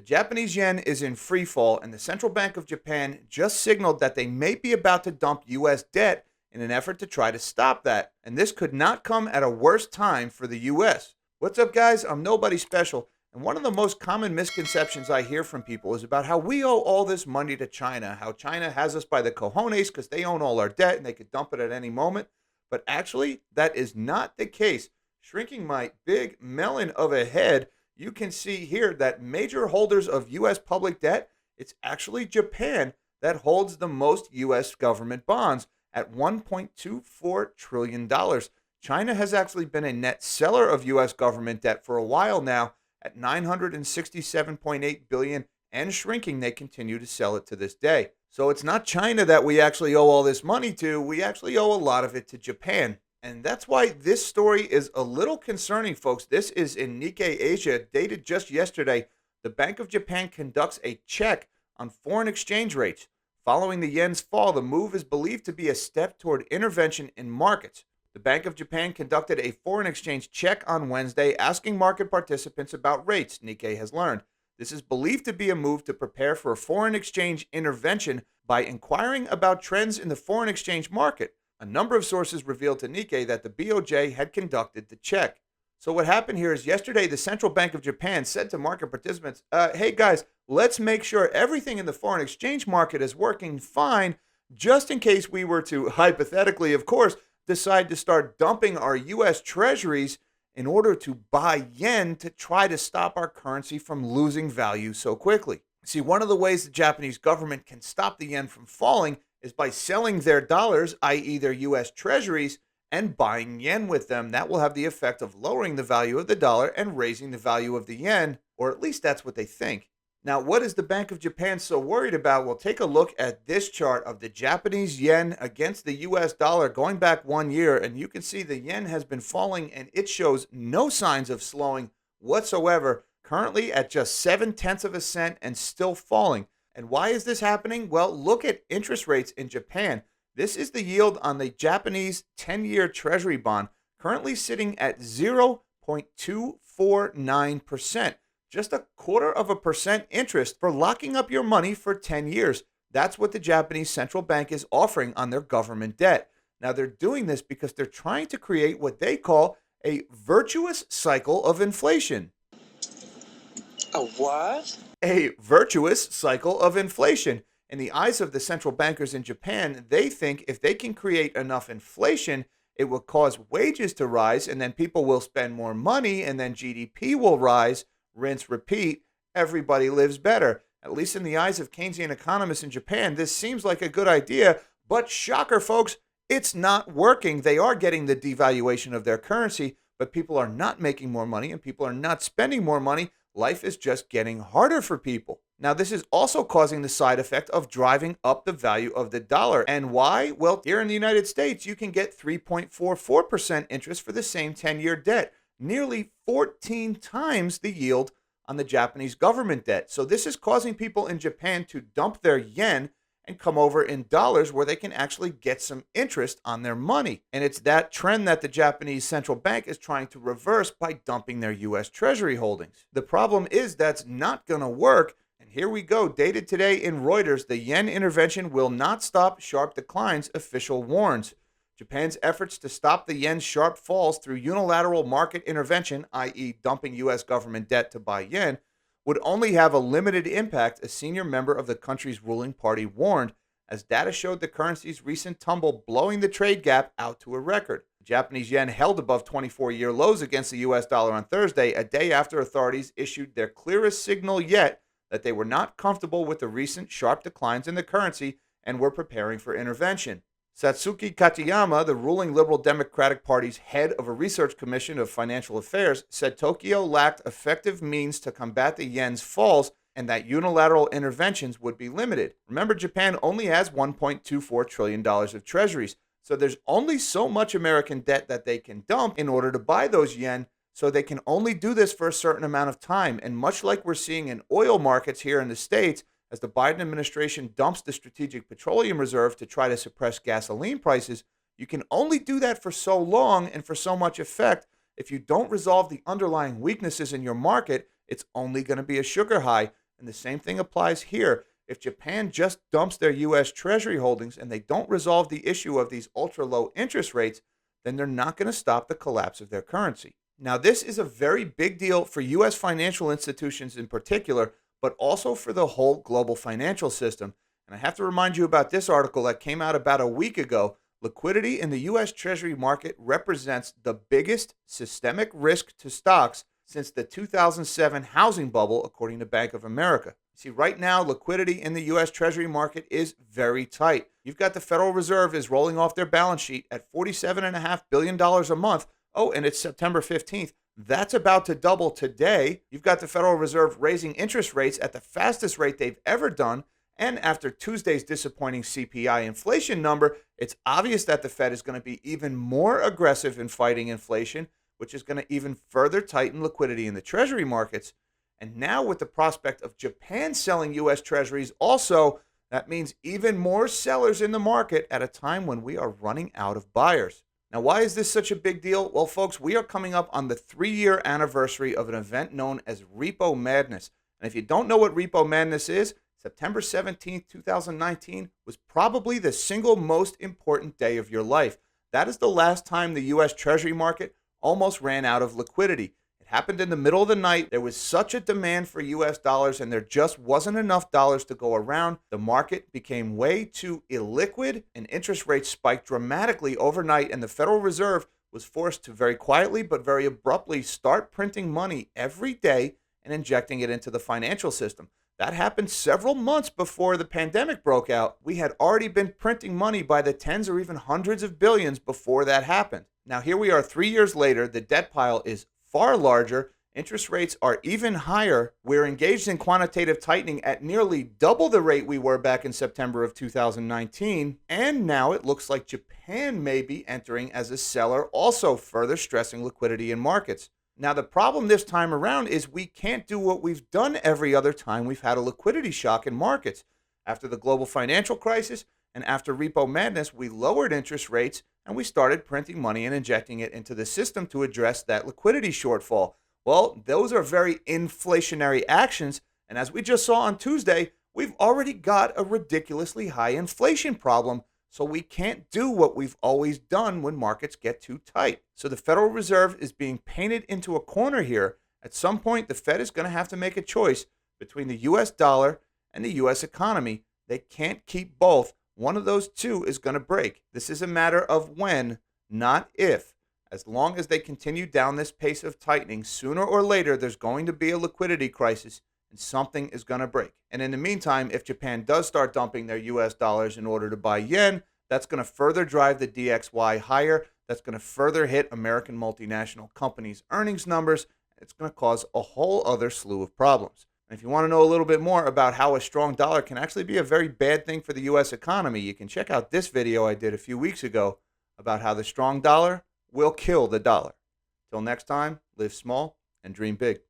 Japanese yen is in free fall, and the Central Bank of Japan just signaled that they may be about to dump U.S. debt in an effort to try to stop that. And this could not come at a worse time for the U.S. What's up, guys? I'm nobody special. And one of the most common misconceptions I hear from people is about how we owe all this money to China, how China has us by the cojones because they own all our debt and they could dump it at any moment. But actually, that is not the case. Shrinking my big melon of a head, you can see here that major holders of U.S. public debt, it's actually Japan that holds the most U.S. government bonds at $1.24 trillion. China has actually been a net seller of U.S. government debt for a while now at $967.8 billion and shrinking. They continue to sell it to this day. So it's not China that we actually owe all this money to. We actually owe a lot of it to Japan. And that's why this story is a little concerning, folks. This is in Nikkei Asia, dated just yesterday. The Bank of Japan conducts a check on foreign exchange rates. Following the yen's fall, the move is believed to be a step toward intervention in markets. The Bank of Japan conducted a foreign exchange check on Wednesday, asking market participants about rates, Nikkei has learned. This is believed to be a move to prepare for a foreign exchange intervention by inquiring about trends in the foreign exchange market. A number of sources revealed to Nikkei that the BOJ had conducted the check. So what happened here is yesterday, the Central Bank of Japan said to market participants, hey guys, let's make sure everything in the foreign exchange market is working fine, just in case we were to, hypothetically, of course, decide to start dumping our U.S. treasuries in order to buy yen to try to stop our currency from losing value so quickly. See, one of the ways the Japanese government can stop the yen from falling is by selling their dollars, i.e. their U.S. treasuries, and buying yen with them. That will have the effect of lowering the value of the dollar and raising the value of the yen, or at least that's what they think. Now, what is the Bank of Japan so worried about? Well, take a look at this chart of the Japanese yen against the U.S. dollar going back 1 year, and you can see the yen has been falling, and it shows no signs of slowing whatsoever, currently at just 0.7 of a cent and still falling. And why is this happening? Well, look at interest rates in Japan. This is the yield on the Japanese 10-year Treasury bond, currently sitting at 0.249%. Just 0.25% interest for locking up your money for 10 years. That's what the Japanese central bank is offering on their government debt. Now, they're doing this because they're trying to create what they call a virtuous cycle of inflation. A what? A virtuous cycle of inflation. In the eyes of the central bankers in Japan, they think if they can create enough inflation, it will cause wages to rise, and then people will spend more money, and then GDP will rise. Rinse, repeat, everybody lives better. At least in the eyes of Keynesian economists in Japan, this seems like a good idea, but shocker, folks, it's not working. They are getting the devaluation of their currency, but people are not making more money and people are not spending more money. Life is just getting harder for people. Now, this is also causing the side effect of driving up the value of the dollar. And why? Well, here in the United States, you can get 3.44% interest for the same 10-year debt, nearly 14 times the yield on the Japanese government debt. So this is causing people in Japan to dump their yen and come over in dollars where they can actually get some interest on their money. And it's that trend that the Japanese central bank is trying to reverse by dumping their U.S. Treasury holdings. The problem is that's not going to work. And here we go, dated today in Reuters, the yen intervention will not stop sharp declines, official warns. Japan's efforts to stop the yen's sharp falls through unilateral market intervention, i.e. dumping U.S. government debt to buy yen, would only have a limited impact, a senior member of the country's ruling party warned, as data showed the currency's recent tumble blowing the trade gap out to a record. The Japanese yen held above 24-year lows against the U.S. dollar on Thursday, a day after authorities issued their clearest signal yet that they were not comfortable with the recent sharp declines in the currency and were preparing for intervention. Satsuki Katayama, the ruling Liberal Democratic Party's head of a research commission of financial affairs, said Tokyo lacked effective means to combat the yen's falls and that unilateral interventions would be limited. Remember, Japan only has $1.24 trillion of treasuries, so there's only so much American debt that they can dump in order to buy those yen, so they can only do this for a certain amount of time. And much like we're seeing in oil markets here in the States, as the Biden administration dumps the Strategic Petroleum Reserve to try to suppress gasoline prices, you can only do that for so long and for so much effect. If you don't resolve the underlying weaknesses in your market, it's only going to be a sugar high. And the same thing applies here. If Japan just dumps their U.S. Treasury holdings and they don't resolve the issue of these ultra low interest rates, then they're not going to stop the collapse of their currency. Now, this is a very big deal for U.S. financial institutions in particular, but also for the whole global financial system. And I have to remind you about this article that came out about a week ago. Liquidity in the U.S. Treasury market represents the biggest systemic risk to stocks since the 2007 housing bubble, according to Bank of America. See, right now, liquidity in the U.S. Treasury market is very tight. You've got the Federal Reserve is rolling off their balance sheet at $47.5 billion a month. Oh, and it's September 15th. That's about to double today. You've got the Federal Reserve raising interest rates at the fastest rate they've ever done. And after Tuesday's disappointing CPI inflation number, it's obvious that the Fed is going to be even more aggressive in fighting inflation, which is going to even further tighten liquidity in the Treasury markets. And now with the prospect of Japan selling U.S. Treasuries also, that means even more sellers in the market at a time when we are running out of buyers. Now, why is this such a big deal? Well, folks, we are coming up on the 3-year anniversary of an event known as Repo Madness. And if you don't know what Repo Madness is, September 17th, 2019 was probably the single most important day of your life. That is the last time the U.S. Treasury market almost ran out of liquidity. It happened in the middle of the night. There was such a demand for U.S. dollars, and there just wasn't enough dollars to go around. The market became way too illiquid, and interest rates spiked dramatically overnight, and the Federal Reserve was forced to very quietly but very abruptly start printing money every day and injecting it into the financial system. That happened several months before the pandemic broke out. We had already been printing money by the tens or even hundreds of billions before that happened. Now, here we are 3 years later. The debt pile is far larger. Interest rates are even higher. We're engaged in quantitative tightening at nearly double the rate we were back in September of 2019. And now it looks like Japan may be entering as a seller, also further stressing liquidity in markets. Now, the problem this time around is we can't do what we've done every other time we've had a liquidity shock in markets. After the global financial crisis and after Repo Madness, we lowered interest rates and we started printing money and injecting it into the system to address that liquidity shortfall. Well, those are very inflationary actions. And as we just saw on Tuesday, we've already got a ridiculously high inflation problem. So we can't do what we've always done when markets get too tight. So the Federal Reserve is being painted into a corner here. At some point, the Fed is going to have to make a choice between the U.S. dollar and the U.S. economy. They can't keep both. One of those two is going to break. This is a matter of when, not if. As long as they continue down this pace of tightening, sooner or later, there's going to be a liquidity crisis and something is going to break. And in the meantime, if Japan does start dumping their U.S. dollars in order to buy yen, that's going to further drive the DXY higher. That's going to further hit American multinational companies' earnings numbers. It's going to cause a whole other slew of problems. And if you want to know a little bit more about how a strong dollar can actually be a very bad thing for the U.S. economy, you can check out this video I did a few weeks ago about how the strong dollar will kill the dollar. Till next time, live small and dream big.